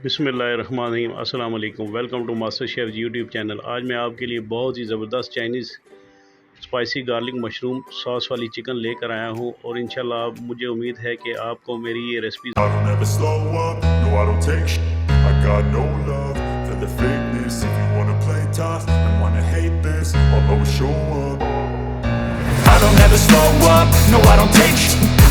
बिस्मिल्लाहिर्रहमानिर्रहीम अस्सलाम वालेकुम। Welcome to master chef YouTube channel. आज मैं आपके लिए बहुत ही ज़बरदस्त Chinese spicy garlic mushroom sauce वाली चिकन लेकर आया हूँ और इंशाल्लाह मुझे उम्मीद है कि आपको मेरी ये recipe I don't ever slow up, no I don't take I got no love for the fakeness. If you wanna play tough and wanna hate this, I'll always show up. I don't ever slow up, no I don't take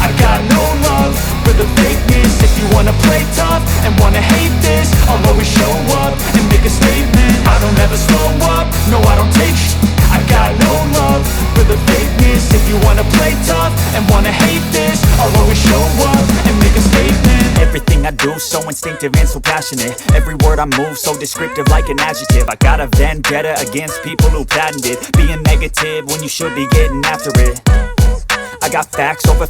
I got no love for the fakeness. If you wanna play tough and wanna hate this, I'll always show up and make a statement. I don't ever slow up, no I don't take I got no love for the fakeness. If you wanna play tough and wanna hate this, I'll always show up and make a statement. Everything I do so instinctive and so passionate. Every word I move so descriptive like an adjective. I got a vendetta against people who patented being negative when you should be getting after it. I got facts over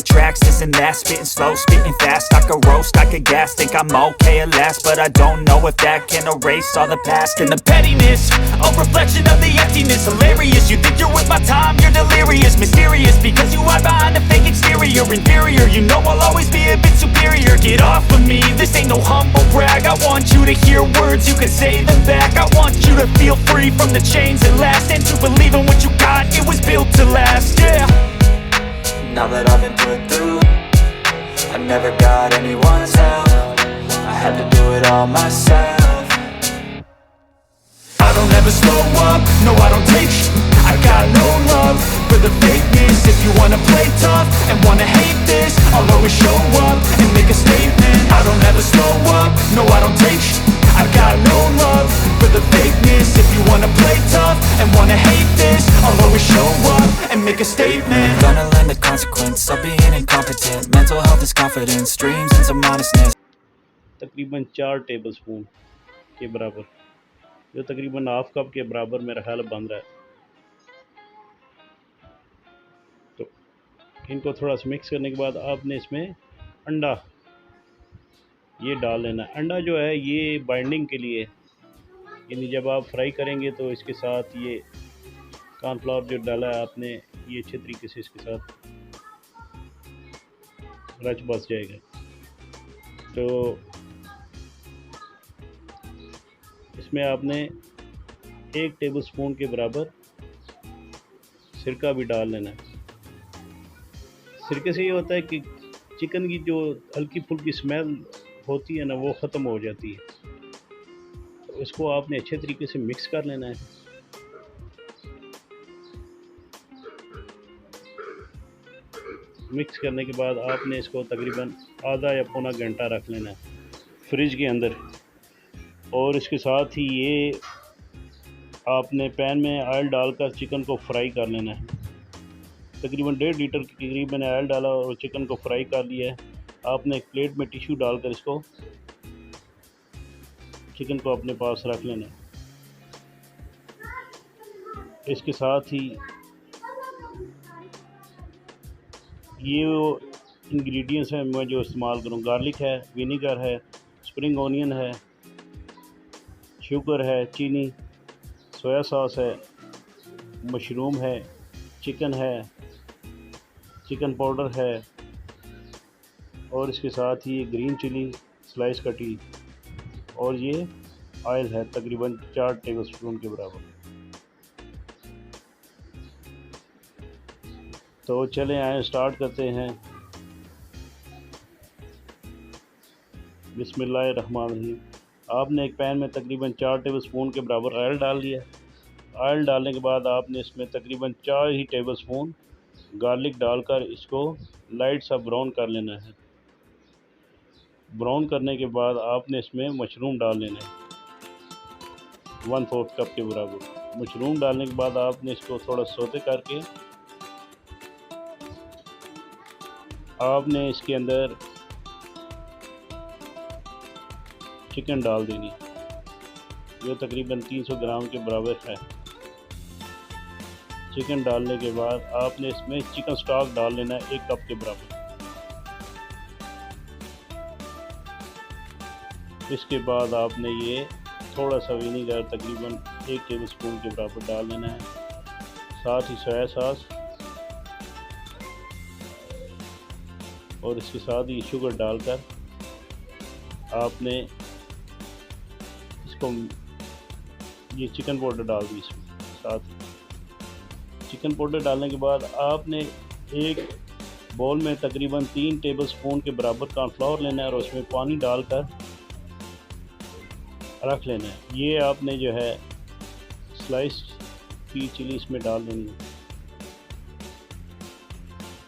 tracks, this and that. Spitting slow, spitting fast. I could roast, I could gas. Think I'm okay at last, but I don't know if that can erase all the past. And the pettiness, a reflection of the emptiness. Hilarious, you think you're worth my time, you're delirious. Mysterious, because you hide behind a fake exterior. Inferior, you know I'll always be a bit superior. Get off of me, this ain't no humble brag. I want you to hear words, you can say them back. I want you to feel free from the chains that last, and to believe in what you got, it was built to last, yeah. Now that I've been put through, I never got anyone's help. I had to do it all myself. I don't ever slow up, no I don't take I got no love for the fakeness. If you wanna play tough and wanna hate this, I'll always show up and make a statement. I don't ever slow up, no I don't take I got no love for the fakeness. If you wanna play tough and wanna hate this, I'll always show up and make a statement. Gonna learn the consequence of being incompetent. Mental health is confidence, dreams and some honestness. तकरीबन 4 table spoon के बराबर, जो तकरीबन half cup के बराबर मेरा ख्याल बन रहा है। तो इनको थोड़ा सा मिक्स करने के बाद आपने इसमें अंडा ये डाल लेना। अंडा जो है ये बाइंडिंग के लिए, यानी जब आप फ्राई करेंगे तो इसके साथ ये कॉर्नफ्लावर जो डाला है आपने, ये अच्छे तरीके से इसके साथ रच बस जाएगा। तो इसमें आपने 1 टेबल स्पून के बराबर सिरका भी डाल लेना है। सिरके से ये होता है कि चिकन की जो हल्की फुल्की स्मेल होती है ना, वो ख़त्म हो जाती है। तो इसको आपने अच्छे तरीके से मिक्स कर लेना है। मिक्स करने के बाद आपने इसको तकरीबन आधा या पौना घंटा रख लेना है फ्रिज के अंदर। और इसके साथ ही ये आपने पैन में ऑयल डालकर चिकन को फ्राई कर लेना है। तकरीबन 1.5 लीटर के करीब मैंने ऑयल डाला और चिकन को फ्राई कर लिया है। आपने एक प्लेट में टिश्यू डालकर इसको चिकन को अपने पास रख लेना है। इसके साथ ही ये वो इंग्रेडिएंट्स हैं मैं जो इस्तेमाल करूँ, गार्लिक है, विनीगर है, स्प्रिंग ऑनियन है, शुगर है, चीनी, सोया सॉस है, मशरूम है, चिकन है, चिकन पाउडर है और इसके साथ ही ग्रीन चिली स्लाइस कटी और ये ऑयल है तकरीबन 4 टेबल स्पून के बराबर। तो चलें आए स्टार्ट करते हैं। बिस्मिल्लाहिर्रहमानिर्रहीम। आपने एक पैन में तकरीबन 4 टेबल स्पून के बराबर ऑयल डाल लिया। ऑयल डालने के बाद आपने इसमें तकरीबन 4 ही टेबल स्पून गार्लिक डालकर इसको लाइट सा ब्राउन कर लेना है। ब्राउन करने के बाद आपने इसमें मशरूम डाल लेना है 1/4 कप के बराबर। मशरूम डालने के बाद आपने इसको थोड़ा सौते करके आपने इसके अंदर चिकन डाल देनी, जो तकरीबन 300 ग्राम के बराबर है। चिकन डालने के बाद आपने इसमें चिकन स्टॉक डाल लेना है 1 कप के बराबर। इसके बाद आपने ये थोड़ा सा विनीगर तकरीबन 1 टेबल स्पून के बराबर डाल लेना है, साथ ही सोया सॉस और इसके साथ ही शुगर डालकर आपने इसको ये चिकन पाउडर डाल दी इसमें साथ। चिकन पाउडर डालने के बाद आपने एक बाउल में तकरीबन 3 टेबलस्पून के बराबर कॉर्नफ्लावर लेना है और उसमें पानी डालकर रख लेना है। ये आपने जो है स्लाइस की चिली इसमें डाल देनी है।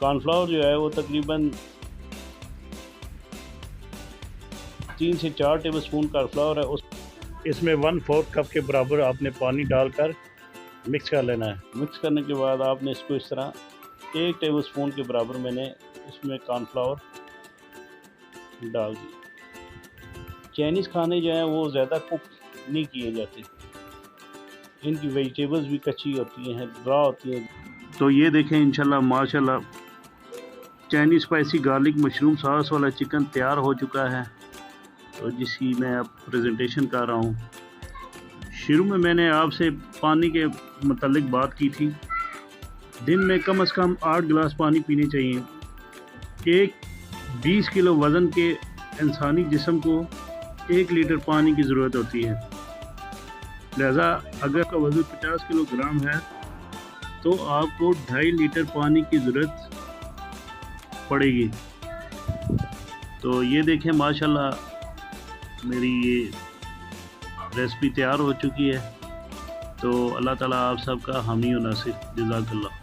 कॉर्नफ्लावर जो है वो तकरीबन 3 से 4 टेबलस्पून कॉर्नफ्लावर है, उस इसमें 1/4 कप के बराबर आपने पानी डालकर मिक्स कर लेना है। मिक्स करने के बाद आपने इसको इस तरह 1 टेबलस्पून के बराबर मैंने इसमें कॉर्नफ्लावर डाल दिया। चाइनीज़ खाने जो हैं वो ज़्यादा कुक नहीं किए जाते, इनकी वेजिटेबल्स भी कच्ची होती हैं, ड्रा होती हैं। तो ये देखें इंशाल्लाह माशाल्लाह Chinese spicy garlic mushroom sauce वाला चिकन तैयार हो चुका है, तो जिसकी मैं अब प्रेजेंटेशन कर रहा हूँ। शुरू में मैंने आपसे पानी के मतलब बात की थी। दिन में कम से कम 8 गिलास पानी पीने चाहिए। एक 20 किलो वज़न के इंसानी जिस्म को 1 लीटर पानी की ज़रूरत होती है। लिहाजा अगर आपका वज़न 50 किलोग्राम है तो आपको 2.5 लीटर पानी की ज़रूरत पड़ेगी। तो ये देखें माशाल्लाह मेरी ये रेसिपी तैयार हो चुकी है। तो अल्लाह ताला आप सबका हामी और नासिर। जज़ाकल्लाह।